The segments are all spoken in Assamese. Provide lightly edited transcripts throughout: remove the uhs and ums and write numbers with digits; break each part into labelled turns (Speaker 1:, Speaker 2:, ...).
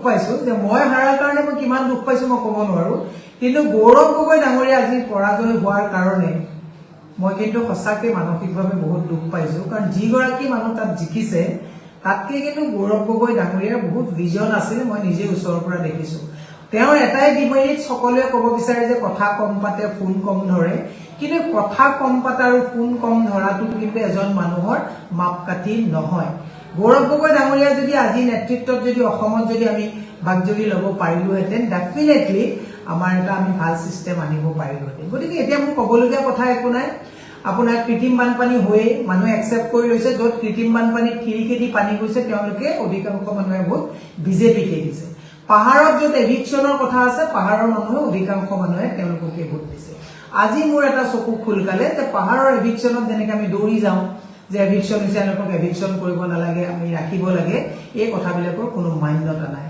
Speaker 1: পাইছো যে মই হাৰাৰ কাৰণে মই কিমান দুখ পাইছো মই ক'ব নোৱাৰো কিন্তু গৌৰৱ গগৈ ডাঙৰীয়া আজি পৰাজয় হোৱাৰ কাৰণে মই কিন্তু সঁচাকৈ মানসিকভাৱে বহুত দুখ পাইছো কাৰণ যিগৰাকী মানুহ তাত জিকিছে তাতকৈ কিন্তু গৌৰৱ গগৈ ডাঙৰীয়াৰ বহুত ভিজন আছিল মই নিজে ওচৰৰ পৰা দেখিছো তেওঁৰ এটাই ডিমেৰিট সকলোৱে ক'ব বিচাৰে যে কথা কম পাতে ফোন কম ধৰে কিন্তু কথা কম পাতা আৰু ফোন কম ধৰাটো কিন্তু এজন মানুহৰ মাপকাঠি নহয় গৌৰৱ গগৈ ডাঙৰীয়া যদি আজি নেতৃত্বত যদি অসমত যদি আমি ভাগজগি ল'ব পাৰিলোহেঁতেন ডেফিনেটলি আমাৰ এটা আমি ভাল সিস্টেম আনিব পাৰিলোহেঁতেন গতিকে এতিয়া মোৰ ক'বলগীয়া কথা একো নাই আপোনাৰ কৃত্ৰিম বানপানী হৈ মানুহে একচেপ্ট কৰি লৈছে য'ত কৃত্ৰিম বানপানীত খিৰিকী পানী গৈছে তেওঁলোকে অধিকাংশ মানুহে ভোট বিজেপিকে দিছে পাহাৰত য'ত এভিকশ্যনৰ কথা আছে পাহাৰৰ মানুহে অধিকাংশ মানুহে তেওঁলোককে ভোট দিছে আজি মোৰ এটা চকু খুলকালে যে পাহাৰৰ এভিকশ্যনত যেনেকৈ আমি দৌৰি যাওঁ যে এভিকশ্যন হৈছে এনেকৈ এভিকশ্যন কৰিব নালাগে আমি ৰাখিব লাগে এই কথাবিলাকৰ কোনো মান্যতা নাই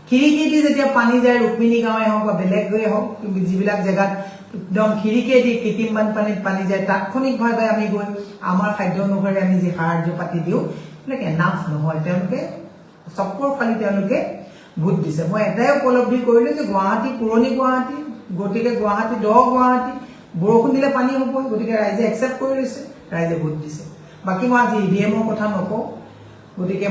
Speaker 1: খিৰিকী দি যেতিয়া পানী যায় ৰুক্মিণী গাঁৱে হওক বা বেলেগ গৈ হওক যিবিলাক জেগাত একদম খিৰিকী দি কৃত্ৰিম বানপানীত পানী যায় তাৎক্ষণিকভাৱে আমি গৈ আমাৰ খাদ্য অনুসাৰে আমি যি সাহায্য পাতি দিওঁ সেইবিলাক এনাফ নহয় তেওঁলোকে চক্কৰ ফালি তেওঁলোকে ভোট দিছে মই এটাই উপলব্ধি কৰিলো যে গুৱাহাটী পুৰণি গুৱাহাটী গতিকে গুৱাহাটী দ গুৱাহাটী বৰষুণ দিলে পানী হ'ব গতিকে ৰাইজে একচেপ্ট কৰি লৈছে ৰাইজে ভোট দিছে বাকী মই আজি ইভিএমৰ কথা নকওঁ গতিকে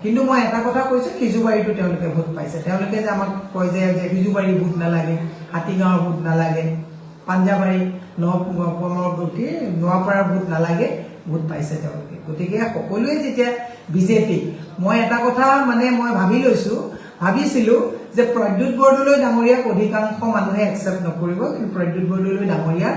Speaker 1: কিন্তু মই এটা কথা কৈছো সিজুবাৰীটো তেওঁলোকে ভোট পাইছে তেওঁলোকে যে আমাক কয় যে সিজুবাৰী ভোট নালাগে হাতীগাঁৱৰ ভোট নালাগে পাঞ্জাবাৰী নোৱাপাৰাৰ ভোট নালাগে ভোট পাইছে তেওঁলোকে গতিকে সকলোৱে যেতিয়া বিজেপি মই এটা কথা মানে মই ভাবিছিলো যে প্ৰদ্যুৎ বৰদলৈ ডাঙৰীয়াক অধিকাংশ মানুহে একচেপ্ট নকৰিব কিন্তু প্ৰদ্যুৎ বৰদলৈ ডাঙৰীয়া